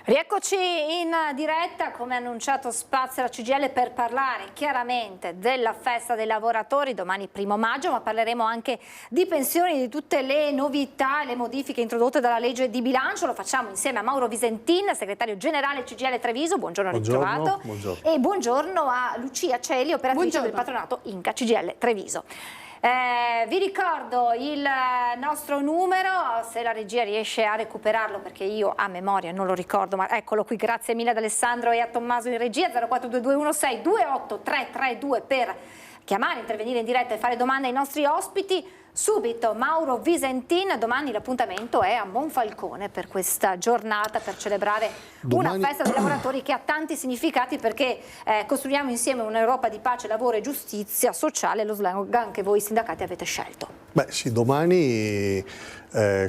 Rieccoci in diretta, come annunciato spazio alla CGIL per parlare chiaramente della festa dei lavoratori domani 1° maggio, ma parleremo anche di pensioni, di tutte le novità e le modifiche introdotte dalla legge di bilancio. Lo facciamo insieme a Mauro Visentin, segretario generale CGIL Treviso, buongiorno, ritrovato. Buongiorno. E buongiorno a Lucia Celi, operatrice del patronato Inca CGIL Treviso. Vi ricordo il nostro numero, se la regia riesce a recuperarlo, perché io a memoria non lo ricordo, ma eccolo qui, grazie mille ad Alessandro e a Tommaso in regia, 0422162832 per chiamare, intervenire in diretta e fare domande ai nostri ospiti. Subito Mauro Visentin, domani l'appuntamento è a Monfalcone per questa giornata, per celebrare una festa dei lavoratori che ha tanti significati, perché costruiamo insieme un'Europa di pace, lavoro e giustizia sociale, lo slogan che voi sindacati avete scelto. Beh sì, domani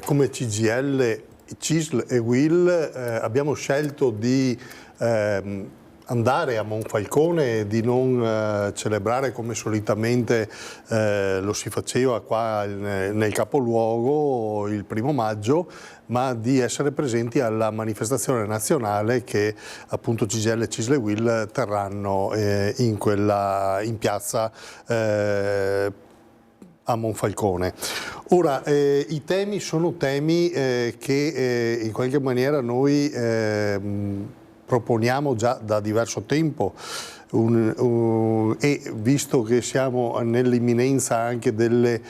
come CGIL, CISL e UIL abbiamo scelto di andare a Monfalcone e di non celebrare come solitamente lo si faceva qua nel capoluogo il 1° maggio, ma di essere presenti alla manifestazione nazionale che appunto CGIL, CISL e UIL terranno in piazza a Monfalcone. Ora, i temi sono temi che in qualche maniera noi proponiamo già da diverso tempo e visto che siamo nell'imminenza anche delle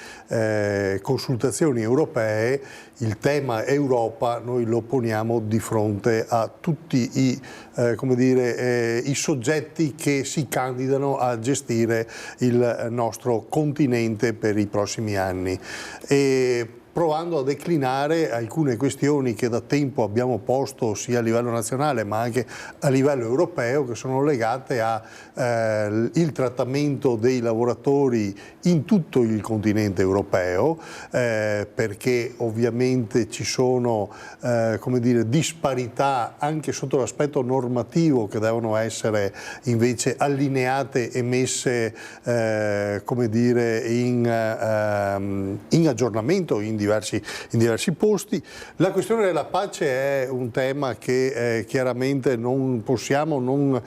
consultazioni europee, il tema Europa noi lo poniamo di fronte a tutti i soggetti che si candidano a gestire il nostro continente per i prossimi anni. Provando a declinare alcune questioni che da tempo abbiamo posto sia a livello nazionale ma anche a livello europeo, che sono legate al trattamento dei lavoratori in tutto il continente europeo, perché ovviamente ci sono disparità anche sotto l'aspetto normativo che devono essere invece allineate e messe in aggiornamento in diversi posti. La questione della pace è un tema che chiaramente non possiamo non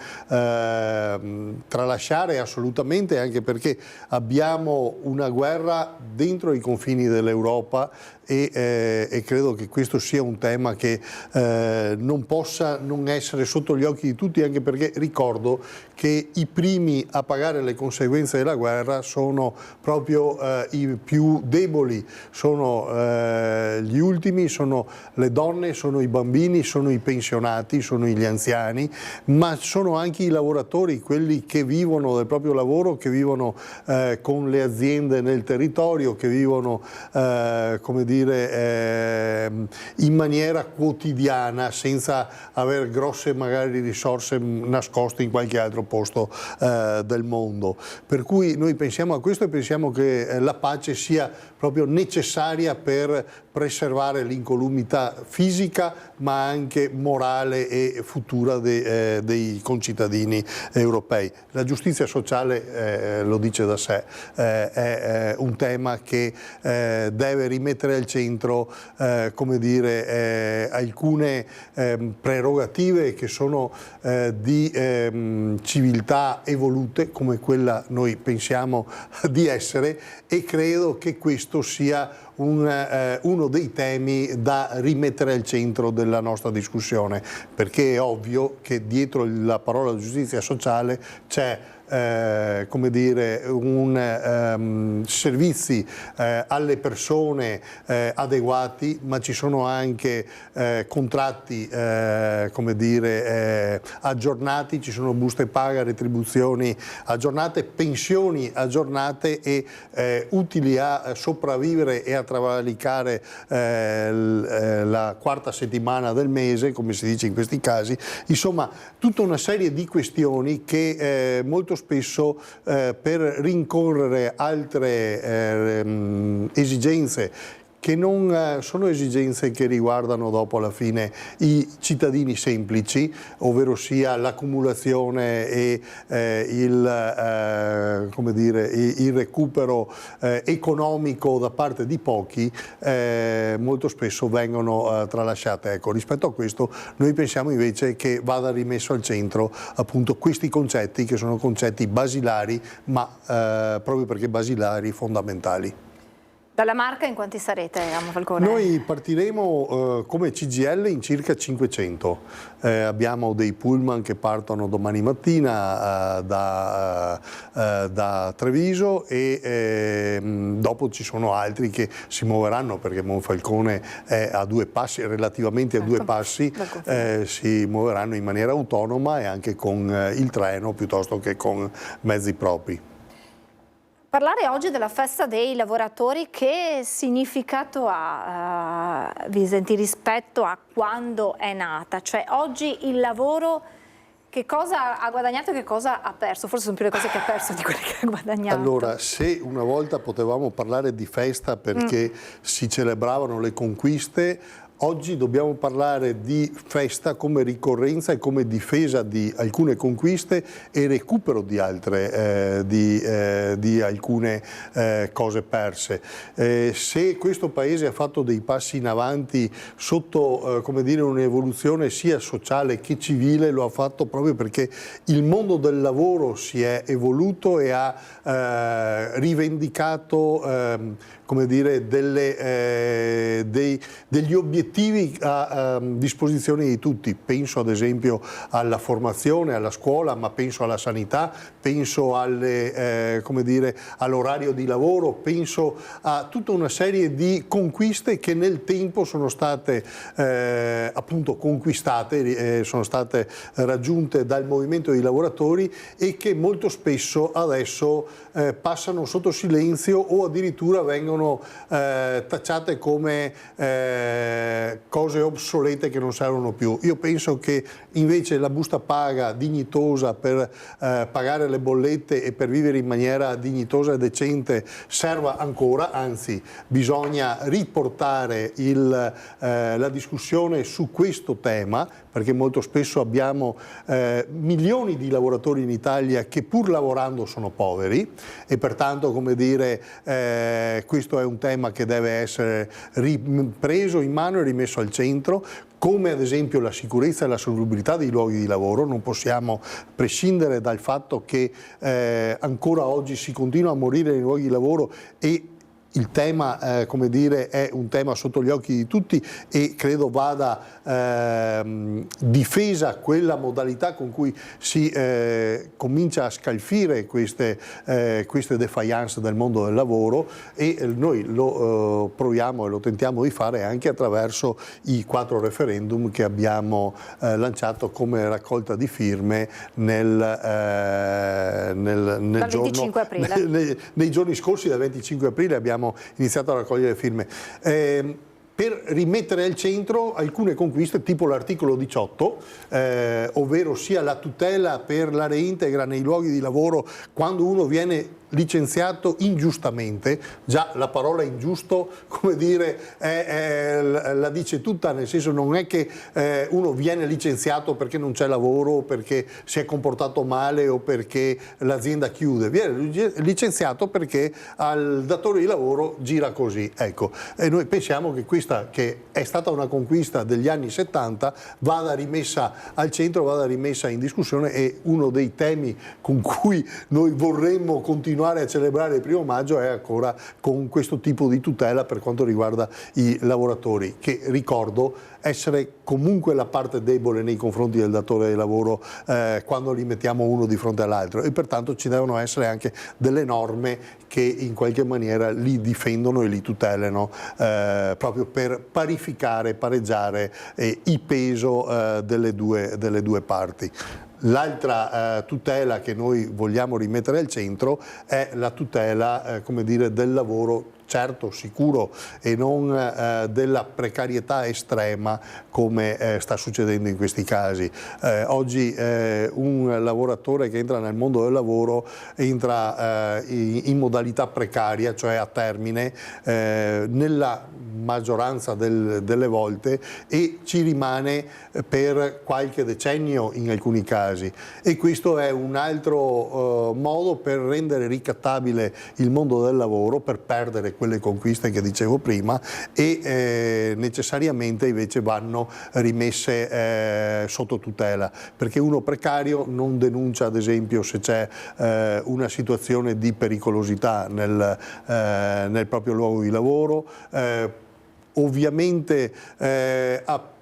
tralasciare assolutamente, anche perché abbiamo una guerra dentro i confini dell'Europa e credo che questo sia un tema che non possa non essere sotto gli occhi di tutti, anche perché ricordo che i primi a pagare le conseguenze della guerra sono proprio i più deboli, sono gli ultimi, sono le donne, sono i bambini, sono i pensionati, sono gli anziani, ma sono anche i lavoratori, quelli che vivono del proprio lavoro, che vivono con le aziende nel territorio, che vivono in maniera quotidiana senza avere grosse magari risorse nascoste in qualche altro posto del mondo. Per cui noi pensiamo a questo e pensiamo che la pace sia proprio necessaria per preservare l'incolumità fisica ma anche morale e futura dei concittadini europei. La giustizia sociale, lo dice da sé, è un tema che deve rimettere al centro alcune prerogative che sono di civiltà evolute, come quella noi pensiamo di essere, e credo che questo sia uno dei temi da rimettere al centro della nostra discussione, perché è ovvio che dietro la parola giustizia sociale c'è servizi alle persone adeguati, ma ci sono anche contratti aggiornati, ci sono buste paga, retribuzioni aggiornate, pensioni aggiornate e utili a sopravvivere e a travalicare la 4ª settimana del mese, come si dice in questi casi. Insomma, tutta una serie di questioni che molto spesso per rincorrere altre esigenze che non sono esigenze che riguardano dopo alla fine i cittadini semplici, ovvero sia l'accumulazione e il recupero economico da parte di pochi, molto spesso vengono tralasciate. Ecco, rispetto a questo noi pensiamo invece che vada rimesso al centro appunto questi concetti, che sono concetti basilari, ma proprio perché basilari, fondamentali. Dalla Marca in quanti sarete a Monfalcone? Noi partiremo come CGIL in circa 500. Abbiamo dei pullman che partono domani mattina da Treviso e dopo ci sono altri che si muoveranno, perché Monfalcone è a 2 passi, relativamente a 2 passi, si muoveranno in maniera autonoma e anche con il treno piuttosto che con mezzi propri. Parlare oggi della festa dei lavoratori, che significato ha Visentì rispetto a quando è nata? Cioè oggi il lavoro che cosa ha guadagnato e che cosa ha perso? Forse sono più le cose che ha perso di quelle che ha guadagnato. Allora, se una volta potevamo parlare di festa perché si celebravano le conquiste, oggi dobbiamo parlare di festa come ricorrenza e come difesa di alcune conquiste e recupero di altre, di alcune cose perse. Se questo Paese ha fatto dei passi in avanti sotto come dire, un'evoluzione sia sociale che civile, lo ha fatto proprio perché il mondo del lavoro si è evoluto e ha rivendicato come dire, degli obiettivi a disposizione di tutti. Penso ad esempio alla formazione, alla scuola, ma penso alla sanità, penso all'orario di lavoro, penso a tutta una serie di conquiste che nel tempo sono state appunto conquistate, sono state raggiunte dal movimento dei lavoratori e che molto spesso adesso passano sotto silenzio o addirittura vengono tacciate come cose obsolete che non servono più. Io penso che invece la busta paga dignitosa per pagare le bollette e per vivere in maniera dignitosa e decente serva ancora, anzi bisogna riportare la discussione su questo tema, perché molto spesso abbiamo milioni di lavoratori in Italia che pur lavorando sono poveri e pertanto, come dire, questo è un tema che deve essere ripreso in mano e rimesso al centro, come ad esempio la sicurezza e la salubrità dei luoghi di lavoro. Non possiamo prescindere dal fatto che ancora oggi si continua a morire nei luoghi di lavoro e il tema, come dire, è un tema sotto gli occhi di tutti e credo vada difesa quella modalità con cui si comincia a scalfire queste defiance del mondo del lavoro, e noi lo proviamo e lo tentiamo di fare anche attraverso i 4 referendum che abbiamo lanciato come raccolta di firme nei giorni scorsi. Dal 25 aprile abbiamo iniziato a raccogliere firme. Per rimettere al centro alcune conquiste tipo l'articolo 18, ovvero sia la tutela per la reintegra nei luoghi di lavoro quando uno viene licenziato ingiustamente. Già la parola ingiusto, come dire, la dice tutta, nel senso non è che uno viene licenziato perché non c'è lavoro o perché si è comportato male o perché l'azienda chiude, viene licenziato perché al datore di lavoro gira così. Ecco, e noi pensiamo che questa, che è stata una conquista degli anni 70, vada rimessa al centro, vada rimessa in discussione, e uno dei temi con cui noi vorremmo continuare a celebrare il 1° maggio è ancora con questo tipo di tutela per quanto riguarda i lavoratori, che ricordo essere comunque la parte debole nei confronti del datore di lavoro quando li mettiamo uno di fronte all'altro, e pertanto ci devono essere anche delle norme che in qualche maniera li difendono e li tutelano proprio per pareggiare il peso delle due parti. L'altra tutela che noi vogliamo rimettere al centro è la tutela, come dire, del lavoro certo, sicuro e non della precarietà estrema come sta succedendo in questi casi. Oggi un lavoratore che entra nel mondo del lavoro entra in modalità precaria, cioè a termine, nella maggioranza delle volte, e ci rimane per qualche decennio in alcuni casi, e questo è un altro modo per rendere ricattabile il mondo del lavoro, per perdere quelle conquiste che dicevo prima, e necessariamente invece vanno rimesse sotto tutela, perché uno precario non denuncia, ad esempio, se c'è una situazione di pericolosità nel proprio luogo di lavoro. Ovviamente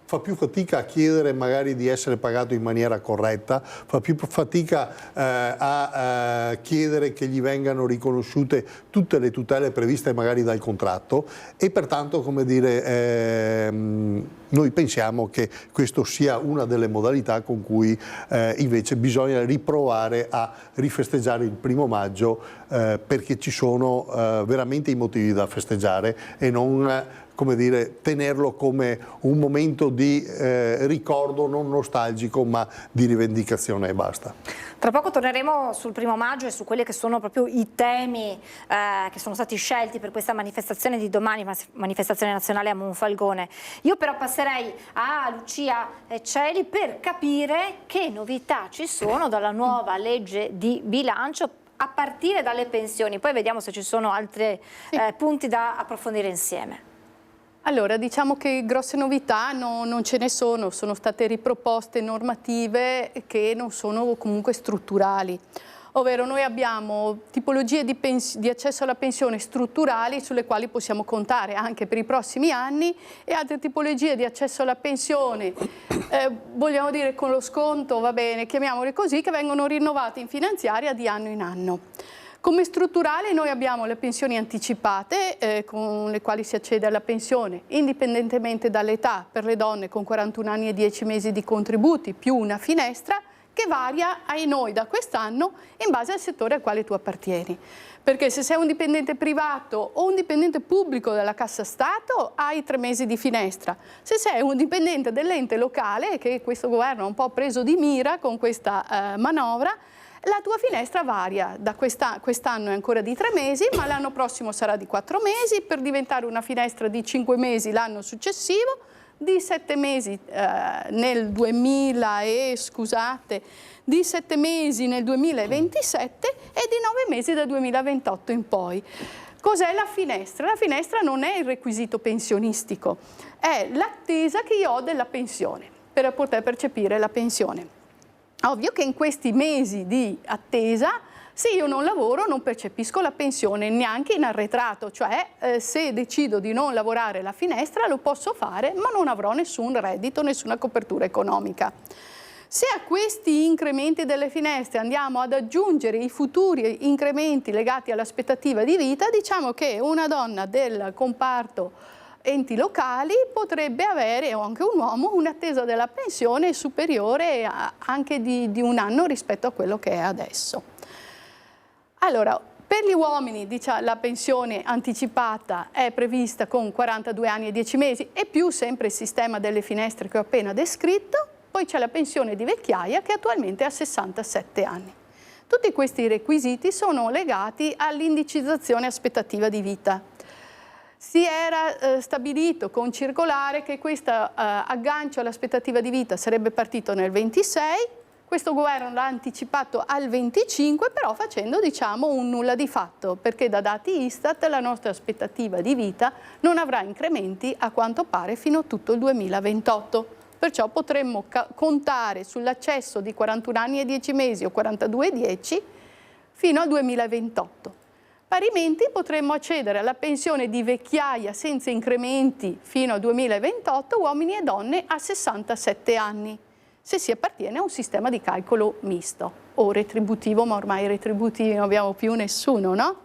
fa più fatica a chiedere magari di essere pagato in maniera corretta, fa più fatica a chiedere che gli vengano riconosciute tutte le tutele previste magari dal contratto, e pertanto, come dire, noi pensiamo che questo sia una delle modalità con cui invece bisogna riprovare a rifesteggiare il 1° maggio, perché ci sono veramente i motivi da festeggiare, e non, come dire, tenerlo come un momento di ricordo non nostalgico, ma di rivendicazione e basta. Tra poco torneremo sul 1° maggio e su quelli che sono proprio i temi che sono stati scelti per questa manifestazione di domani, manifestazione nazionale a Monfalcone. Io però passerei a Lucia Celi per capire che novità ci sono dalla nuova legge di bilancio, a partire dalle pensioni. Poi vediamo se ci sono altri punti da approfondire insieme. Allora, diciamo che grosse novità non ce ne sono state riproposte normative che non sono comunque strutturali. Ovvero, noi abbiamo tipologie di accesso alla pensione strutturali sulle quali possiamo contare anche per i prossimi anni, e altre tipologie di accesso alla pensione, vogliamo dire con lo sconto, va bene, chiamiamole così, che vengono rinnovate in finanziaria di anno in anno. Come strutturale noi abbiamo le pensioni anticipate, con le quali si accede alla pensione indipendentemente dall'età, per le donne con 41 anni e 10 mesi di contributi più una finestra, che varia ai noi da quest'anno in base al settore al quale tu appartieni. Perché se sei un dipendente privato o un dipendente pubblico della Cassa Stato hai 3 mesi di finestra. Se sei un dipendente dell'ente locale, che questo governo ha un po' preso di mira con questa manovra, la tua finestra varia, da quest'anno è ancora di 3 mesi, ma l'anno prossimo sarà di 4 mesi, per diventare una finestra di 5 mesi l'anno successivo, di 7 mesi nel 7 mesi nel 2027 e di 9 mesi dal 2028 in poi. Cos'è la finestra? La finestra non è il requisito pensionistico, è l'attesa che io ho della pensione per poter percepire la pensione. Ovvio che in questi mesi di attesa, se io non lavoro non percepisco la pensione neanche in arretrato, cioè se decido di non lavorare la finestra lo posso fare, ma non avrò nessun reddito, nessuna copertura economica. Se a questi incrementi delle finestre andiamo ad aggiungere i futuri incrementi legati all'aspettativa di vita, diciamo che una donna del comparto enti locali potrebbe avere, o anche un uomo, un'attesa della pensione superiore anche di 1 anno rispetto a quello che è adesso. Allora, per gli uomini la pensione anticipata è prevista con 42 anni e 10 mesi e più sempre il sistema delle finestre che ho appena descritto. Poi c'è la pensione di vecchiaia che attualmente è a 67 anni. Tutti questi requisiti sono legati all'indicizzazione aspettativa di vita. Si era stabilito con circolare che questo aggancio all'aspettativa di vita sarebbe partito nel 26, questo governo l'ha anticipato al 25, però facendo un nulla di fatto, perché da dati Istat la nostra aspettativa di vita non avrà incrementi a quanto pare fino a tutto il 2028. Perciò potremmo contare sull'accesso di 41 anni e 10 mesi o 42 e 10 fino al 2028. Parimenti potremmo accedere alla pensione di vecchiaia senza incrementi fino al 2028 uomini e donne a 67 anni, se si appartiene a un sistema di calcolo misto o retributivo, ma ormai retributivi non abbiamo più nessuno, no?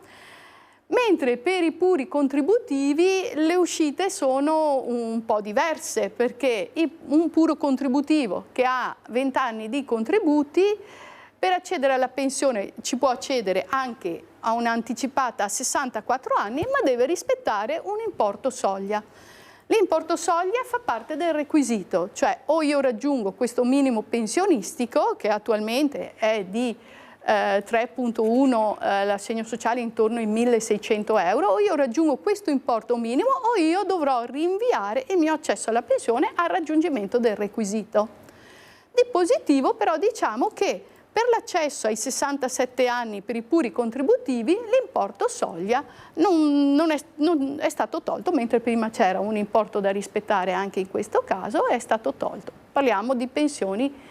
Mentre per i puri contributivi le uscite sono un po' diverse, perché un puro contributivo che ha 20 anni di contributi, per accedere alla pensione ci può accedere anche a un'anticipata a 64 anni, ma deve rispettare un importo soglia. L'importo soglia fa parte del requisito, cioè o io raggiungo questo minimo pensionistico, che attualmente è di 3,1 l'assegno sociale intorno ai 1.600 euro, o io raggiungo questo importo minimo o io dovrò rinviare il mio accesso alla pensione al raggiungimento del requisito. Di positivo però diciamo che per l'accesso ai 67 anni per i puri contributivi l'importo soglia non è stato tolto, mentre prima c'era un importo da rispettare anche in questo caso, è stato tolto. Parliamo di pensioni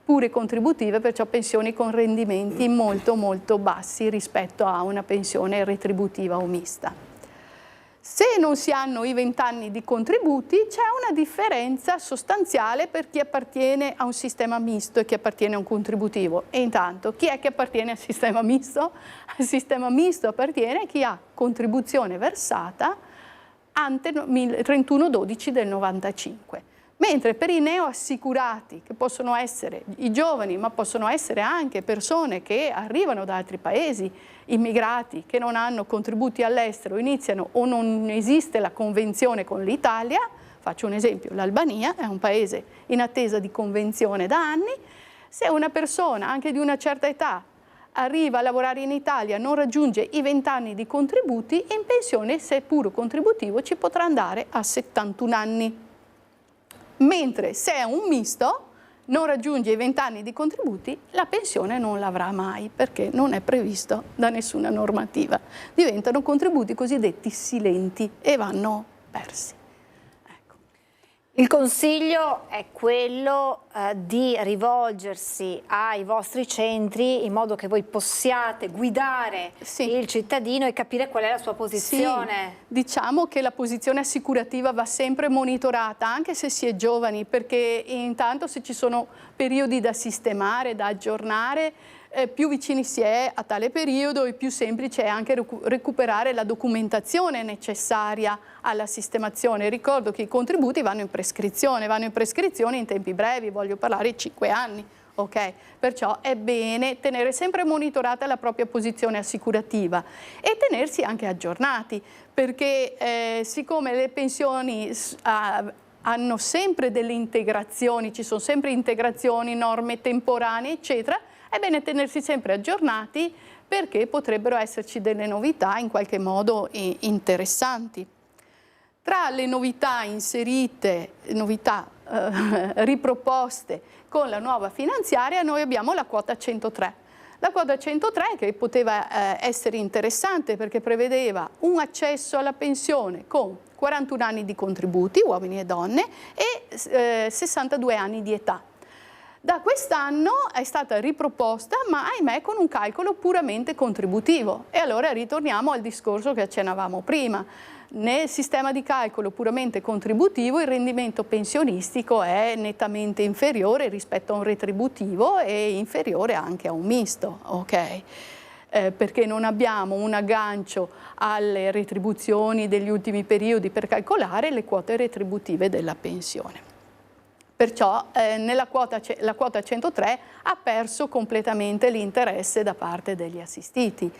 pure contributive, perciò pensioni con rendimenti molto molto bassi rispetto a una pensione retributiva o mista. Se non si hanno i 20 anni di contributi c'è una differenza sostanziale per chi appartiene a un sistema misto e chi appartiene a un contributivo. E intanto chi è che appartiene al sistema misto? Al sistema misto appartiene chi ha contribuzione versata ante 31/12 del 95. Mentre per i neoassicurati, che possono essere i giovani, ma possono essere anche persone che arrivano da altri paesi, immigrati che non hanno contributi all'estero, iniziano o non esiste la convenzione con l'Italia, faccio un esempio, l'Albania è un paese in attesa di convenzione da anni, se una persona anche di una certa età arriva a lavorare in Italia, non raggiunge i 20 anni di contributi, in pensione, se è puro contributivo, ci potrà andare a 71 anni. Mentre se è un misto, non raggiunge i 20 anni di contributi, la pensione non l'avrà mai, perché non è previsto da nessuna normativa. Diventano contributi cosiddetti silenti e vanno persi. Il consiglio è quello di rivolgersi ai vostri centri in modo che voi possiate guidare il cittadino e capire qual è la sua posizione. Sì, diciamo che la posizione assicurativa va sempre monitorata, anche se si è giovani, perché intanto se ci sono periodi da sistemare, da aggiornare, più vicini si è a tale periodo e più semplice è anche recuperare la documentazione necessaria alla sistemazione. Ricordo che i contributi vanno in prescrizione in tempi brevi, voglio parlare di 5 anni. Okay? Perciò è bene tenere sempre monitorata la propria posizione assicurativa e tenersi anche aggiornati, perché siccome le pensioni hanno sempre delle integrazioni, ci sono sempre integrazioni, norme temporanee, eccetera, è bene tenersi sempre aggiornati perché potrebbero esserci delle novità in qualche modo interessanti. Tra le novità inserite, riproposte con la nuova finanziaria, noi abbiamo la quota 103. La quota 103 che poteva essere interessante perché prevedeva un accesso alla pensione con 41 anni di contributi, uomini e donne, e 62 anni di età. Da quest'anno è stata riproposta, ma ahimè con un calcolo puramente contributivo. E allora ritorniamo al discorso che accennavamo prima. Nel sistema di calcolo puramente contributivo il rendimento pensionistico è nettamente inferiore rispetto a un retributivo e inferiore anche a un misto, ok? Perché non abbiamo un aggancio alle retribuzioni degli ultimi periodi per calcolare le quote retributive della pensione. Perciò la quota 103 ha perso completamente l'interesse da parte degli assistiti.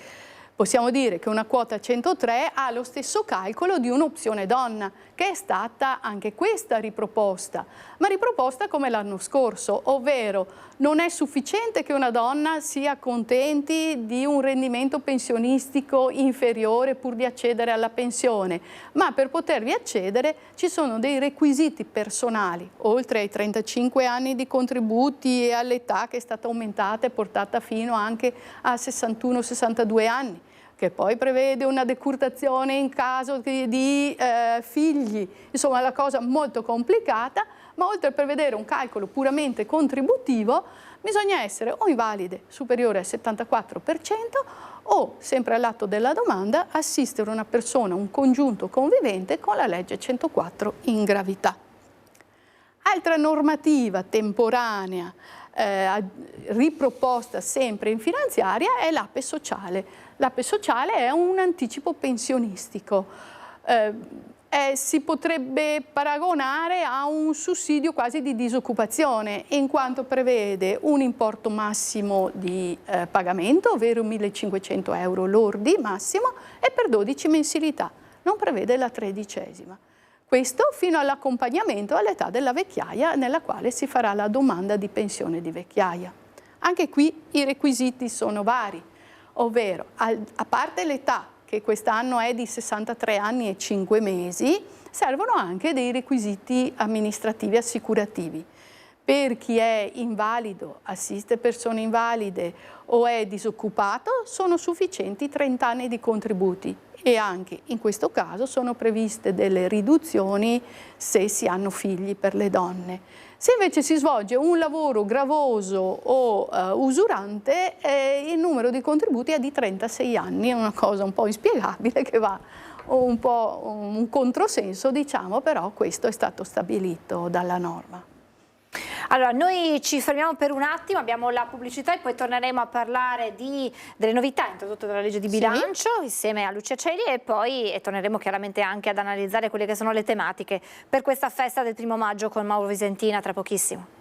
Possiamo dire che una quota 103 ha lo stesso calcolo di un'opzione donna, che è stata anche questa riproposta, ma riproposta come l'anno scorso, ovvero non è sufficiente che una donna sia contenti di un rendimento pensionistico inferiore pur di accedere alla pensione, ma per potervi accedere ci sono dei requisiti personali, oltre ai 35 anni di contributi e all'età che è stata aumentata e portata fino anche a 61-62 anni. Che poi prevede una decurtazione in caso di figli, insomma la cosa molto complicata, ma oltre a prevedere un calcolo puramente contributivo bisogna essere o invalide superiore al 74% o, sempre all'atto della domanda, assistere una persona, un congiunto convivente con la legge 104 in gravità. Altra normativa temporanea riproposta sempre in finanziaria è l'APE sociale. L'APE sociale è un anticipo pensionistico. Si potrebbe paragonare a un sussidio quasi di disoccupazione, in quanto prevede un importo massimo di pagamento, ovvero 1.500 euro lordi massimo, e per 12 mensilità. Non prevede la 13ª. Questo fino all'accompagnamento all'età della vecchiaia, nella quale si farà la domanda di pensione di vecchiaia. Anche qui i requisiti sono vari, ovvero a parte l'età, che quest'anno è di 63 anni e 5 mesi, servono anche dei requisiti amministrativi assicurativi. Per chi è invalido, assiste persone invalide o è disoccupato, sono sufficienti 30 anni di contributi e anche in questo caso sono previste delle riduzioni se si hanno figli per le donne. Se invece si svolge un lavoro gravoso o usurante, il numero di contributi è di 36 anni, è una cosa un po' inspiegabile che va un po' un controsenso, diciamo, però questo è stato stabilito dalla norma. Allora, noi ci fermiamo per un attimo, abbiamo la pubblicità e poi torneremo a parlare delle novità introdotte dalla legge di bilancio insieme a Lucia Celi e poi torneremo chiaramente anche ad analizzare quelle che sono le tematiche per questa festa del 1° maggio con Mauro Visentina tra pochissimo.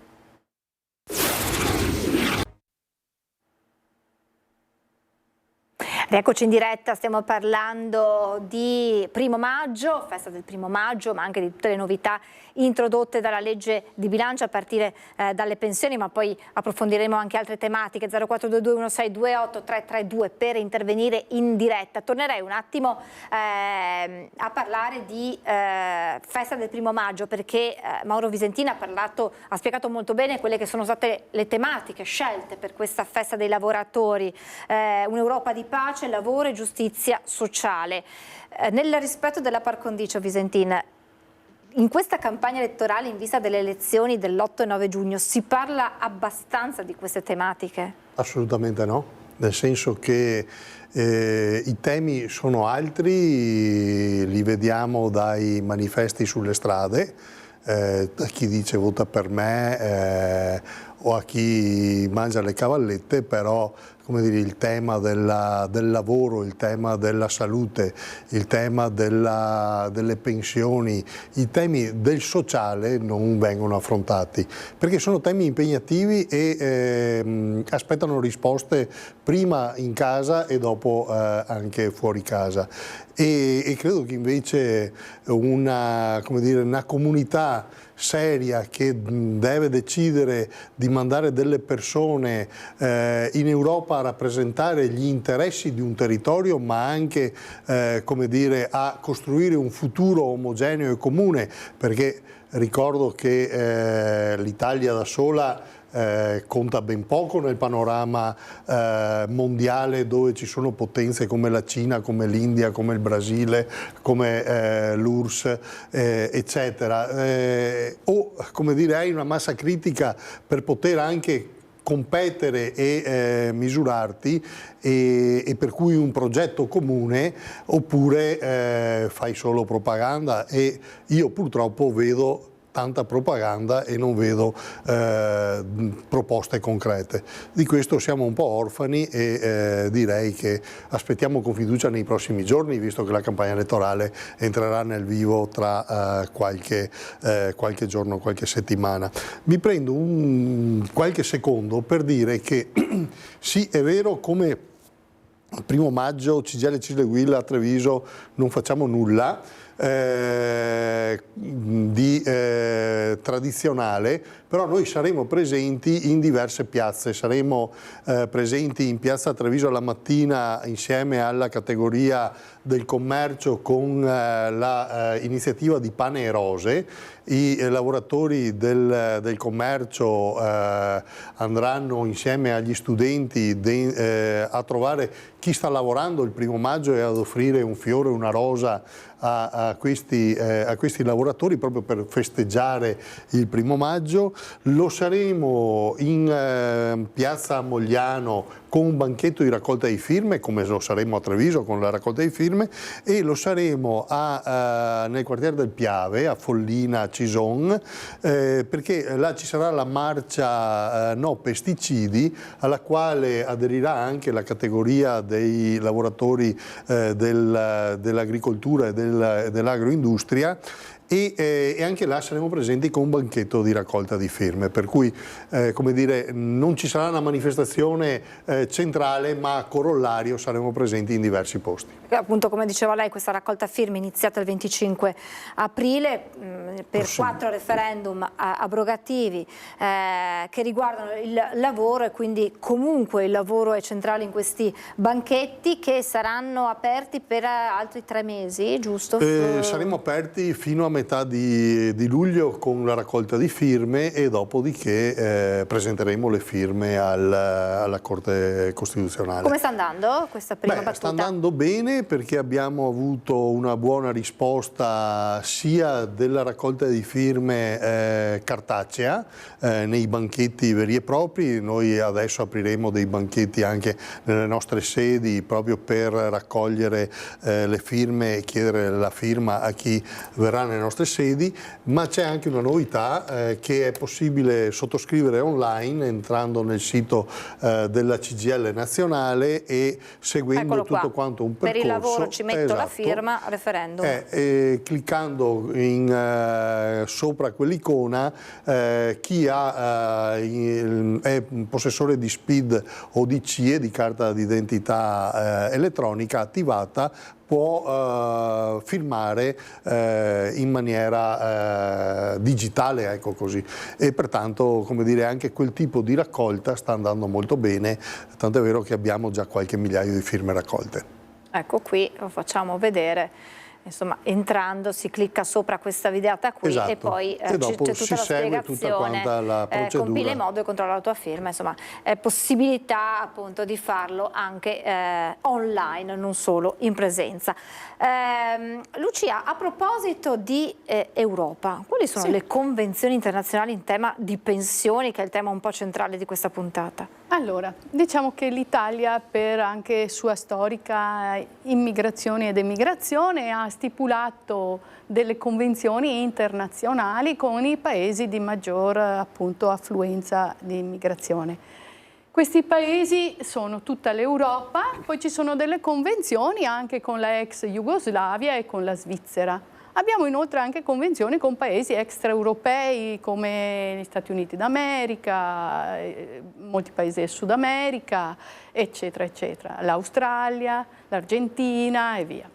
Eccoci in diretta, stiamo parlando di 1° maggio, festa del 1° maggio, ma anche di tutte le novità introdotte dalla legge di bilancio a partire dalle pensioni, ma poi approfondiremo anche altre tematiche. 0422 1628 332 per intervenire in diretta. Tornerei un attimo a parlare di festa del 1° maggio perché Mauro Visentina ha spiegato molto bene quelle che sono state le tematiche scelte per questa festa dei lavoratori, un'Europa di pace, lavoro e giustizia sociale. Nel rispetto della par condicio, Visentin, in questa campagna elettorale in vista delle elezioni dell'8 e 9 giugno si parla abbastanza di queste tematiche? Assolutamente no, nel senso che i temi sono altri, li vediamo dai manifesti sulle strade, a chi dice vota per me o a chi mangia le cavallette, però come dire, il tema del lavoro, il tema della salute, il tema delle pensioni, i temi del sociale non vengono affrontati, perché sono temi impegnativi e aspettano risposte prima in casa e dopo anche fuori casa. E credo che invece una comunità seria che deve decidere di mandare delle persone in Europa a rappresentare gli interessi di un territorio, ma anche come dire, a costruire un futuro omogeneo e comune, perché ricordo che l'Italia da sola conta ben poco nel panorama mondiale, dove ci sono potenze come la Cina, come l'India, come il Brasile, come l'URSS, eccetera. O come dire, hai una massa critica per poter anche competere e misurarti e per cui un progetto comune, oppure fai solo propaganda, e io purtroppo vedo tanta propaganda e non vedo proposte concrete. Di questo siamo un po' orfani e direi che aspettiamo con fiducia nei prossimi giorni, visto che la campagna elettorale entrerà nel vivo tra qualche giorno, qualche settimana. Mi prendo qualche secondo per dire che sì, è vero, come il 1° maggio CGIL, CISL e UIL a Treviso non facciamo nulla di tradizionale, però noi saremo presenti in diverse piazze, saremo presenti in piazza Treviso la mattina insieme alla categoria del commercio con l'iniziativa di Pane e Rose. I lavoratori del commercio andranno insieme agli studenti a trovare chi sta lavorando il 1° maggio e ad offrire un fiore, una rosa a questi lavoratori proprio per festeggiare il 1° maggio. Lo saremo in piazza Mogliano con un banchetto di raccolta di firme, come lo saremo a Treviso con la raccolta di firme, e lo saremo nel quartiere del Piave, a Follina Cison, perché là ci sarà la marcia No Pesticidi, alla quale aderirà anche la categoria dei lavoratori dell'agricoltura e dell'agroindustria. E anche là saremo presenti con un banchetto di raccolta di firme, per cui come dire, non ci sarà una manifestazione centrale, ma a corollario saremo presenti in diversi posti. Appunto, come diceva lei, questa raccolta firme è iniziata il 25 aprile per 4 referendum abrogativi che riguardano il lavoro, e quindi comunque il lavoro è centrale in questi banchetti, che saranno aperti per altri 3 mesi, giusto? Saremo aperti fino a metà di luglio con la raccolta di firme, e dopodiché presenteremo le firme alla Corte Costituzionale. Come sta andando questa prima battuta? Sta andando bene, perché abbiamo avuto una buona risposta sia della raccolta di firme cartacea nei banchetti veri e propri. Noi adesso apriremo dei banchetti anche nelle nostre sedi proprio per raccogliere le firme e chiedere la firma a chi verrà nelle nostre sedi, ma c'è anche una novità che è possibile sottoscrivere online entrando nel sito della CGIL nazionale e seguendo tutto quanto un percorso. Per il lavoro ci metto la firma, referendum. Cliccando sopra quell'icona, chi è possessore di SPID o di CIE, di carta d'identità elettronica attivata, può firmare in maniera digitale, ecco così, e pertanto, come dire, anche quel tipo di raccolta sta andando molto bene, tanto è vero che abbiamo già qualche migliaio di firme raccolte. Ecco, qui lo facciamo vedere. Insomma, entrando si clicca sopra questa videata qui, esatto, e poi e dopo c'è tutta la spiegazione, tutta quanta la procedura. Compila in modo e controlla la tua firma, insomma, possibilità appunto di farlo anche online, non solo in presenza. Lucia, a proposito di Europa, quali sono le convenzioni internazionali in tema di pensioni, che è il tema un po' centrale di questa puntata? Allora, diciamo che l'Italia, per anche sua storica immigrazione ed emigrazione, ha stipulato delle convenzioni internazionali con i paesi di maggior appunto affluenza di immigrazione. Questi paesi sono tutta l'Europa, poi ci sono delle convenzioni anche con la ex Jugoslavia e con la Svizzera. Abbiamo inoltre anche convenzioni con paesi extraeuropei come gli Stati Uniti d'America, molti paesi del Sud America, eccetera, eccetera, l'Australia, l'Argentina e via.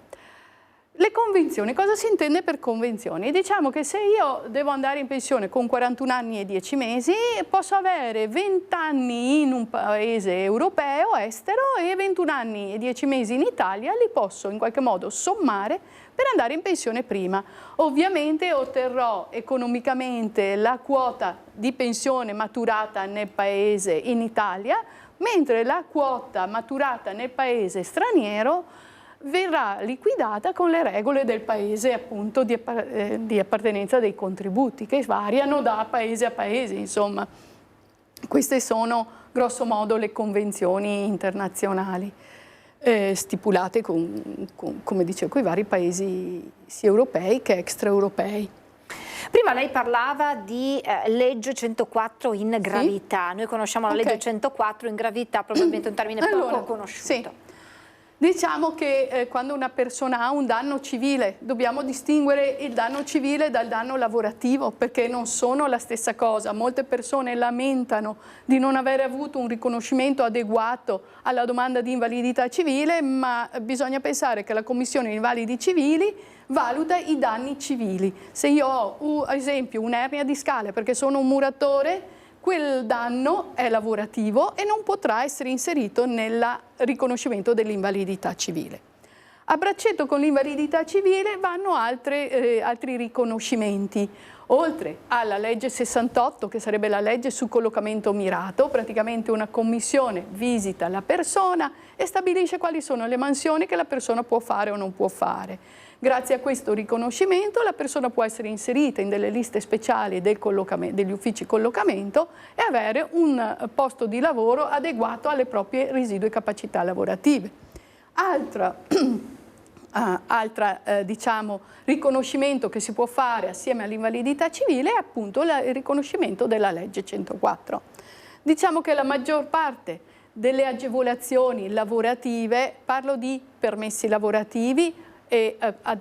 Le convenzioni, cosa si intende per convenzioni? Diciamo che se io devo andare in pensione con 41 anni e 10 mesi, posso avere 20 anni in un paese europeo, estero, e 21 anni e 10 mesi in Italia, li posso in qualche modo sommare per andare in pensione prima. Ovviamente otterrò economicamente la quota di pensione maturata nel paese in Italia, mentre la quota maturata nel paese straniero verrà liquidata con le regole del paese appunto di appartenenza dei contributi, che variano da paese a paese, insomma. Queste sono grosso modo le convenzioni internazionali stipulate come dicevo, con i vari paesi sia europei che extraeuropei. Prima lei parlava di legge 104 in gravità. Sì? Noi conosciamo la legge 104 in gravità, probabilmente un termine poco conosciuto. Sì. Diciamo che quando una persona ha un danno civile, dobbiamo distinguere il danno civile dal danno lavorativo, perché non sono la stessa cosa. Molte persone lamentano di non aver avuto un riconoscimento adeguato alla domanda di invalidità civile, ma bisogna pensare che la Commissione Invalidi Civili valuta i danni civili. Se io ho, ad esempio, un'ernia discale perché sono un muratore, quel danno è lavorativo e non potrà essere inserito nel riconoscimento dell'invalidità civile. A braccetto con l'invalidità civile vanno altri riconoscimenti. Oltre alla legge 68, che sarebbe la legge sul collocamento mirato, praticamente una commissione visita la persona e stabilisce quali sono le mansioni che la persona può fare o non può fare. Grazie a questo riconoscimento la persona può essere inserita in delle liste speciali degli uffici collocamento e avere un posto di lavoro adeguato alle proprie residue capacità lavorative. Altro diciamo, riconoscimento che si può fare assieme all'invalidità civile è appunto il riconoscimento della legge 104. Diciamo che la maggior parte delle agevolazioni lavorative, parlo di permessi lavorativi e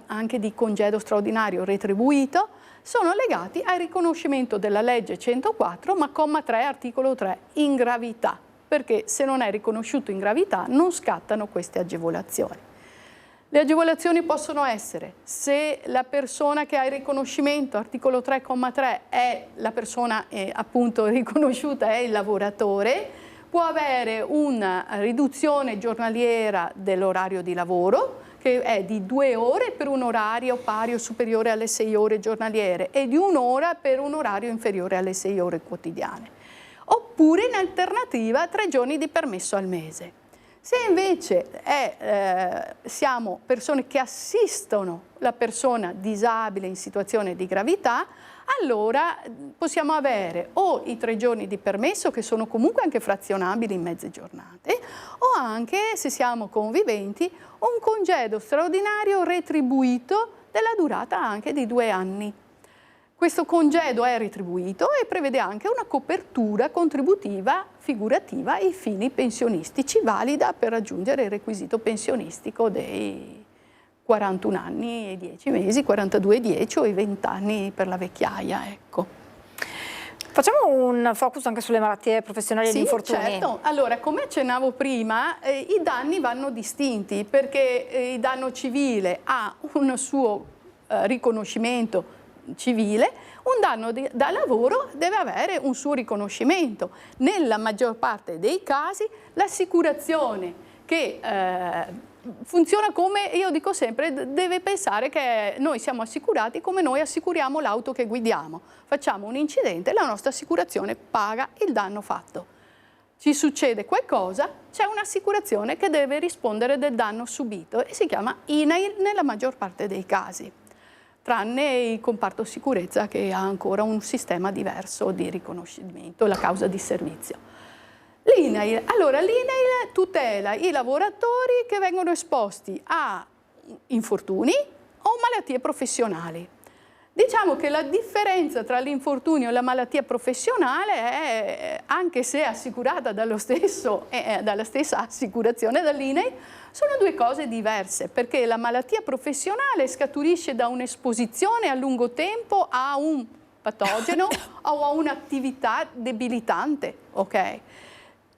anche di congedo straordinario retribuito, sono legati al riconoscimento della legge 104, ma comma 3, articolo 3, in gravità, perché se non è riconosciuto in gravità non scattano queste agevolazioni. Le agevolazioni possono essere, se la persona che ha il riconoscimento, articolo 3,3, è la persona appunto riconosciuta, è il lavoratore, può avere una riduzione giornaliera dell'orario di lavoro, che è di 2 ore per un orario pari o superiore alle 6 ore giornaliere e di 1 ora per un orario inferiore alle 6 ore quotidiane. Oppure in alternativa 3 giorni di permesso al mese. Se invece siamo persone che assistono la persona disabile in situazione di gravità, allora possiamo avere o i 3 giorni di permesso, che sono comunque anche frazionabili in mezze giornate, o anche, se siamo conviventi, un congedo straordinario retribuito della durata anche di 2 anni. Questo congedo è retribuito e prevede anche una copertura contributiva figurativa ai fini pensionistici, valida per raggiungere il requisito pensionistico dei 41 anni e 10 mesi, 42 e 10 o i 20 anni per la vecchiaia, ecco. Facciamo un focus anche sulle malattie professionali e gli infortuni. Certo. Allora, come accennavo prima, i danni vanno distinti, perché il danno civile ha un suo riconoscimento civile, un danno da lavoro deve avere un suo riconoscimento. Nella maggior parte dei casi l'assicurazione che funziona come, io dico sempre, deve pensare che noi siamo assicurati come noi assicuriamo l'auto che guidiamo. Facciamo un incidente, la nostra assicurazione paga il danno fatto. Ci succede qualcosa, c'è un'assicurazione che deve rispondere del danno subito e si chiama INAIL nella maggior parte dei casi, tranne il comparto sicurezza che ha ancora un sistema diverso di riconoscimento, la causa di servizio. L'INAIL, allora l'INAIL tutela i lavoratori che vengono esposti a infortuni o malattie professionali. Diciamo che la differenza tra l'infortunio e la malattia professionale è, anche se assicurata dalla stessa assicurazione dall'INAIL, sono 2 cose diverse, perché la malattia professionale scaturisce da un'esposizione a lungo tempo a un patogeno o a un'attività debilitante, ok?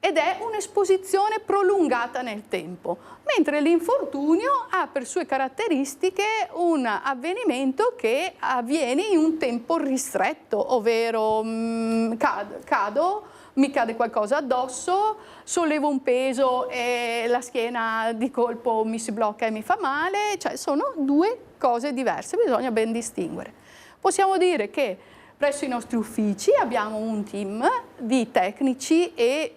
Ed è un'esposizione prolungata nel tempo, mentre l'infortunio ha per sue caratteristiche un avvenimento che avviene in un tempo ristretto, ovvero cado, mi cade qualcosa addosso, sollevo un peso e la schiena di colpo mi si blocca e mi fa male, cioè sono 2 cose diverse, bisogna ben distinguere. Possiamo dire che presso i nostri uffici abbiamo un team di tecnici e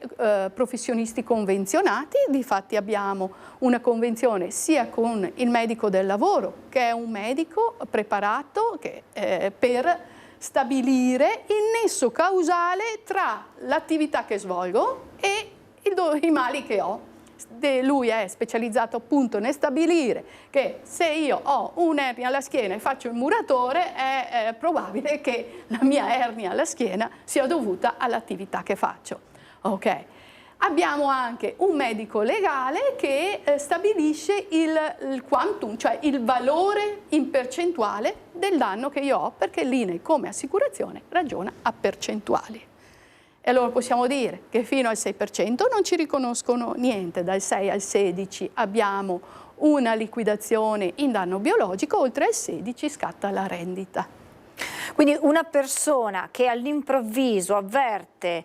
professionisti convenzionati, difatti abbiamo una convenzione sia con il medico del lavoro, che è un medico preparato per stabilire il nesso causale tra l'attività che svolgo e i mali che ho. Lui è specializzato appunto nel stabilire che se io ho un'ernia alla schiena e faccio il muratore è probabile che la mia ernia alla schiena sia dovuta all'attività che faccio. Ok. Abbiamo anche un medico legale che stabilisce il quantum, cioè il valore in percentuale del danno che io ho, perché l'INAIL come assicurazione ragiona a percentuali. E allora possiamo dire che fino al 6% non ci riconoscono niente, dal 6 al 16 abbiamo una liquidazione in danno biologico, oltre al 16 scatta la rendita. Quindi una persona che all'improvviso avverte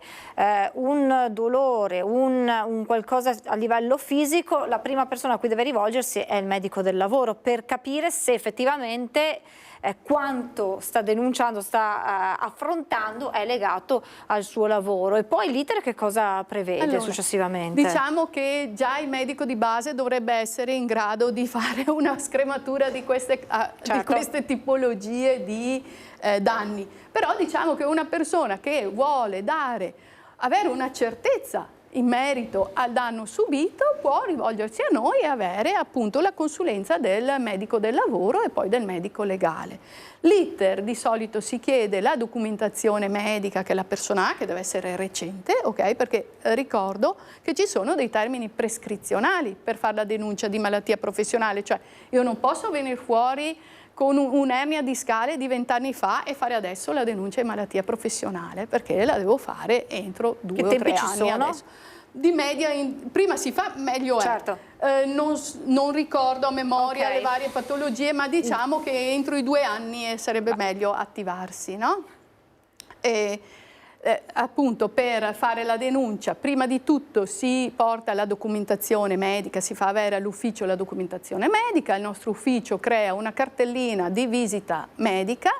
un dolore, un qualcosa a livello fisico, la prima persona a cui deve rivolgersi è il medico del lavoro per capire se effettivamente quanto sta denunciando, sta affrontando è legato al suo lavoro. E poi l'iter che cosa prevede successivamente? Diciamo che già il medico di base dovrebbe essere in grado di fare una scrematura di queste tipologie di danni. Però diciamo che una persona che vuole avere una certezza in merito al danno subito può rivolgersi a noi e avere appunto la consulenza del medico del lavoro e poi del medico legale. L'iter di solito si chiede la documentazione medica che la persona ha, che deve essere recente, ok? Perché ricordo che ci sono dei termini prescrizionali per fare la denuncia di malattia professionale, cioè io non posso venire fuori con un'ernia discale di 20 anni fa e fare adesso la denuncia di malattia professionale, perché la devo fare entro 2 o 3 anni adesso. Di media, prima si fa, meglio è. Certo. Non ricordo a memoria le varie patologie, ma diciamo che entro i 2 anni sarebbe meglio attivarsi, no? Appunto per fare la denuncia prima di tutto si porta la documentazione medica, si fa avere all'ufficio la documentazione medica, il nostro ufficio crea una cartellina di visita medica,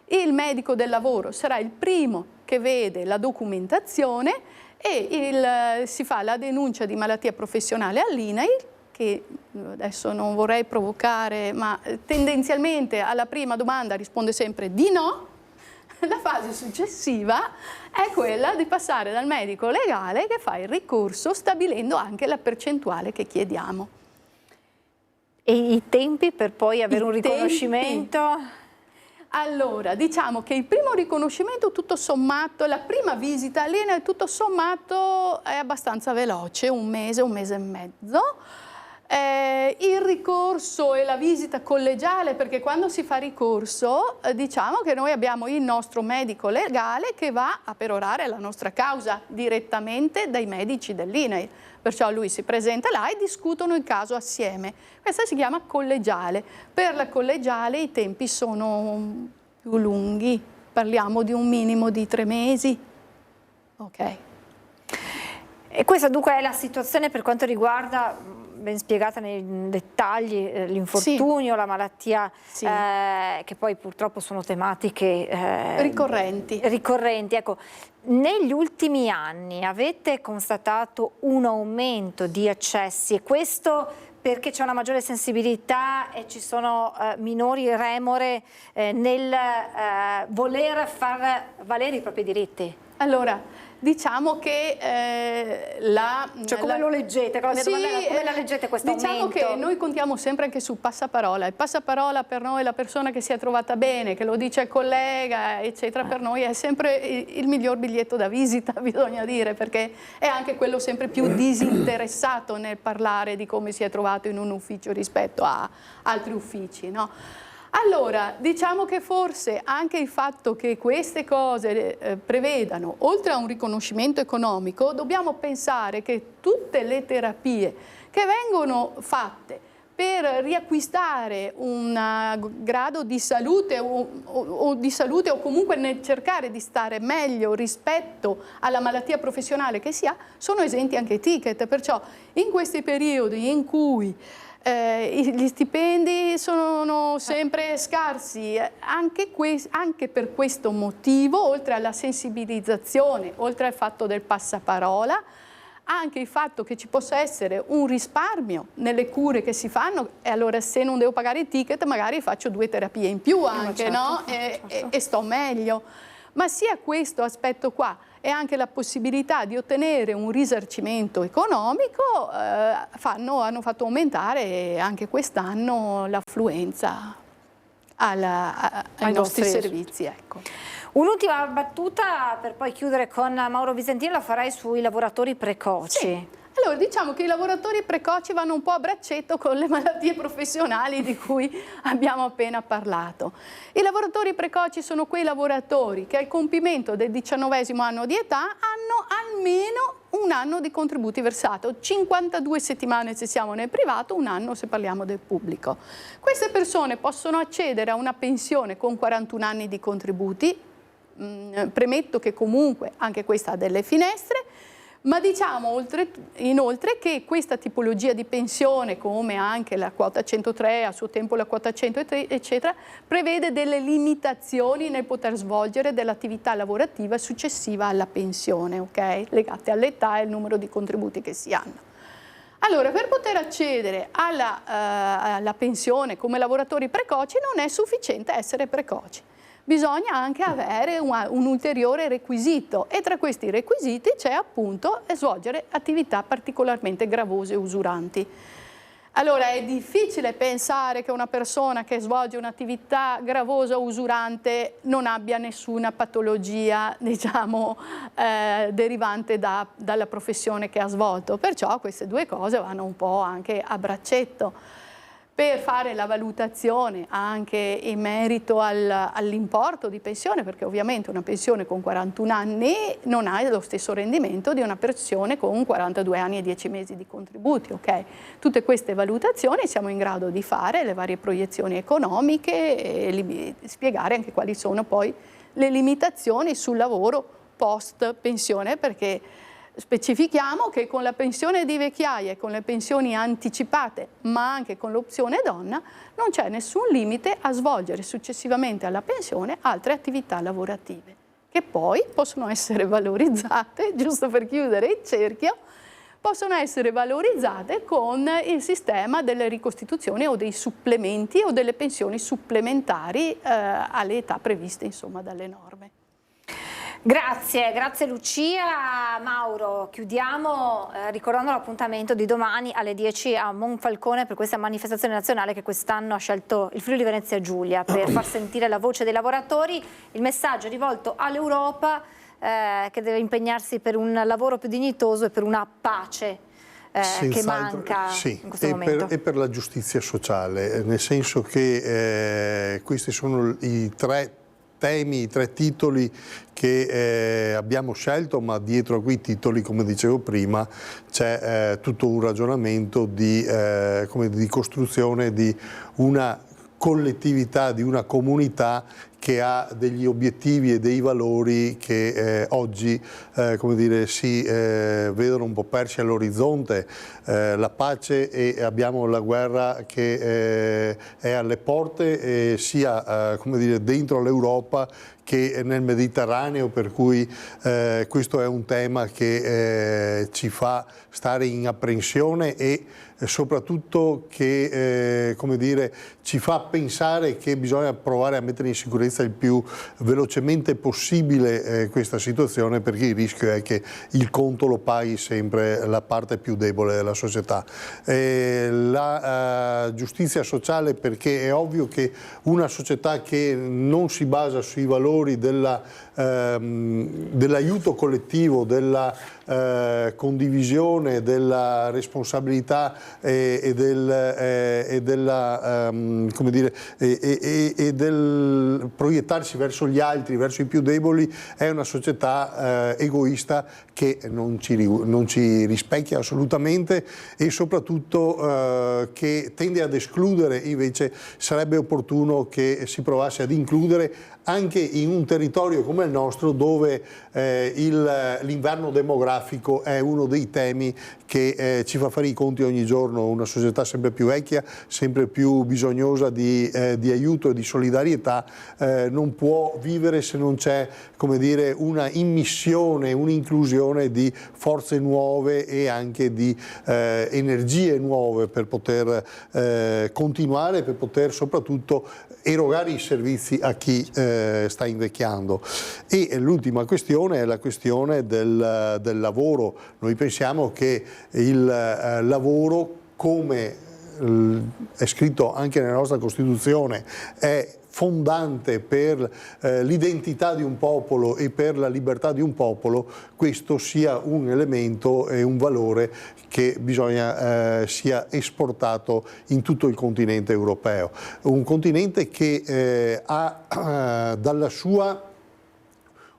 il medico del lavoro sarà il primo che vede la documentazione e si fa la denuncia di malattia professionale all'INAIL, che adesso non vorrei provocare, ma tendenzialmente alla prima domanda risponde sempre di no. La fase successiva è quella di passare dal medico legale che fa il ricorso stabilendo anche la percentuale che chiediamo. E i tempi per poi avere un riconoscimento? Allora, diciamo che il primo riconoscimento tutto sommato, la prima visita all'INAIL tutto sommato è abbastanza veloce, un mese e mezzo. Il ricorso e la visita collegiale, perché quando si fa ricorso diciamo che noi abbiamo il nostro medico legale che va a perorare la nostra causa direttamente dai medici dell'INAIL, perciò lui si presenta là e discutono il caso assieme. Questa si chiama collegiale. Per la collegiale i tempi sono più lunghi, parliamo di un minimo di 3 mesi. Ok. E questa dunque è la situazione per quanto riguarda, ben spiegata nei dettagli, l'infortunio, la malattia, che poi purtroppo sono tematiche ricorrenti. Ecco, negli ultimi anni avete constatato un aumento di accessi e questo perché c'è una maggiore sensibilità e ci sono minori remore nel voler far valere i propri diritti? Allora, diciamo che come lo leggete? Come la leggete questo diciamo aumento? Che noi contiamo sempre anche sul passaparola. Il passaparola per noi, la persona che si è trovata bene, che lo dice al collega, eccetera, per noi è sempre il miglior biglietto da visita, bisogna dire, perché è anche quello sempre più disinteressato nel parlare di come si è trovato in un ufficio rispetto a altri uffici, no? Allora, diciamo che forse anche il fatto che queste cose prevedano, oltre a un riconoscimento economico, dobbiamo pensare che tutte le terapie che vengono fatte per riacquistare un grado di salute o comunque nel cercare di stare meglio rispetto alla malattia professionale che si ha, sono esenti anche ticket, perciò in questi periodi in cui gli stipendi sono sempre scarsi, anche per questo motivo, oltre alla sensibilizzazione, oltre al fatto del passaparola, anche il fatto che ci possa essere un risparmio nelle cure che si fanno, e allora se non devo pagare il ticket magari faccio 2 terapie in più anche, certo, no? E sto meglio. Ma sia questo aspetto qua e anche la possibilità di ottenere un risarcimento economico hanno fatto aumentare anche quest'anno l'affluenza ai nostri servizi. Ecco. Un'ultima battuta per poi chiudere con Mauro Visentino, la farei sui lavoratori precoci. Sì. Allora, diciamo che i lavoratori precoci vanno un po' a braccetto con le malattie professionali di cui abbiamo appena parlato. I lavoratori precoci sono quei lavoratori che al compimento del 19° anno di età hanno almeno un anno di contributi versato, 52 settimane se siamo nel privato, un anno se parliamo del pubblico. Queste persone possono accedere a una pensione con 41 anni di contributi, premetto che comunque anche questa ha delle finestre, Ma diciamo inoltre che questa tipologia di pensione, come anche la quota 103, a suo tempo la quota 103, eccetera, prevede delle limitazioni nel poter svolgere dell'attività lavorativa successiva alla pensione, ok? Legate all'età e al numero di contributi che si hanno. Allora, per poter accedere alla pensione come lavoratori precoci non è sufficiente essere precoci. Bisogna anche avere un ulteriore requisito e tra questi requisiti c'è appunto svolgere attività particolarmente gravose e usuranti. Allora è difficile pensare che una persona che svolge un'attività gravosa o usurante non abbia nessuna patologia, diciamo, derivante dalla professione che ha svolto, perciò queste due cose vanno un po' anche a braccetto. Per fare la valutazione anche in merito all'importo di pensione, perché ovviamente una pensione con 41 anni non ha lo stesso rendimento di una pensione con 42 anni e 10 mesi di contributi. Okay? Tutte queste valutazioni siamo in grado di fare, le varie proiezioni economiche e spiegare anche quali sono poi le limitazioni sul lavoro post pensione, perché specifichiamo che con la pensione di vecchiaia e con le pensioni anticipate, ma anche con l'opzione donna, non c'è nessun limite a svolgere successivamente alla pensione altre attività lavorative, che poi possono essere valorizzate, giusto per chiudere il cerchio, possono essere valorizzate con il sistema delle ricostituzioni o dei supplementi o delle pensioni supplementari alle età previste, insomma, dalle norme. Grazie, grazie Lucia. Mauro, chiudiamo ricordando l'appuntamento di domani alle 10 a Monfalcone per questa manifestazione nazionale che quest'anno ha scelto il Friuli Venezia Giulia per far sentire la voce dei lavoratori. Il messaggio è rivolto all'Europa che deve impegnarsi per un lavoro più dignitoso e per una pace che manca in questo momento. E per la giustizia sociale, nel senso che questi sono i tre temi, i tre titoli che abbiamo scelto, ma dietro a quei titoli, come dicevo prima, c'è tutto un ragionamento di costruzione di una collettività, di una comunità che ha degli obiettivi e dei valori che oggi come dire, si vedono un po' persi all'orizzonte, la pace e abbiamo la guerra che è alle porte sia come dire, dentro l'Europa che nel Mediterraneo, per cui questo è un tema che ci fa stare in apprensione e soprattutto che come dire, ci fa pensare che bisogna provare a mettere in sicurezza il più velocemente possibile questa situazione, perché il rischio è che il conto lo paghi sempre la parte più debole della società. La giustizia sociale, perché è ovvio che una società che non si basa sui valori dell'aiuto collettivo, della condivisione, della responsabilità e del proiettarsi verso gli altri, verso i più deboli, è una società egoista che non ci rispecchia assolutamente e soprattutto che tende ad escludere. Invece sarebbe opportuno che si provasse ad includere anche in un territorio come il nostro, dove l'inverno demografico è uno dei temi che ci fa fare i conti ogni giorno. Una società sempre più vecchia, sempre più bisognosa di aiuto e di solidarietà, non può vivere se non c'è, come dire, una immissione, un'inclusione di forze nuove e anche di energie nuove per poter continuare, per poter soprattutto erogare i servizi a chi sta invecchiando. E l'ultima questione è la questione del lavoro. Noi pensiamo che il lavoro, come è scritto anche nella nostra Costituzione, è fondante per l'identità di un popolo e per la libertà di un popolo. Questo sia un elemento e un valore che bisogna sia esportato in tutto il continente europeo. Un continente che ha dalla sua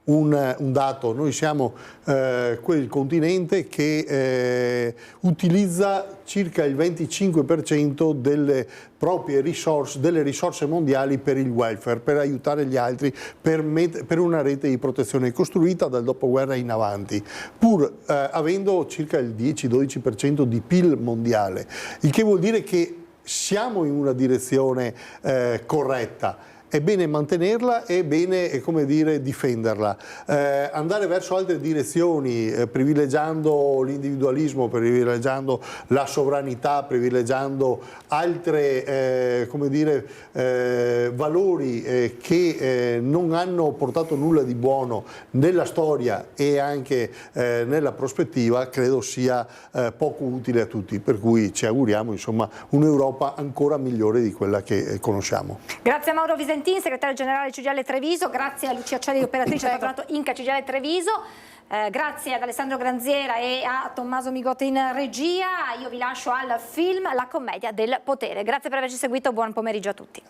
un dato: noi siamo quel continente che utilizza circa il 25% delle proprie risorse, delle risorse mondiali per il welfare, per aiutare gli altri, per una rete di protezione costruita dal dopoguerra in avanti, pur avendo circa il 10-12% di PIL mondiale, il che vuol dire che siamo in una direzione corretta. È bene mantenerla, è bene, come dire, difenderla. Andare verso altre direzioni, privilegiando l'individualismo, privilegiando la sovranità, privilegiando altre, come dire, valori che non hanno portato nulla di buono nella storia e anche nella prospettiva, credo sia poco utile a tutti. Per cui ci auguriamo, insomma, un'Europa ancora migliore di quella che conosciamo. Grazie a Mauro Visentin, segretario generale CGIL Treviso, grazie a Lucia Celli, operatrice del patronato Inca CGIL Treviso, grazie ad Alessandro Granziera e a Tommaso Migotti in regia. Io vi lascio al film La commedia del potere. Grazie per averci seguito, buon pomeriggio a tutti.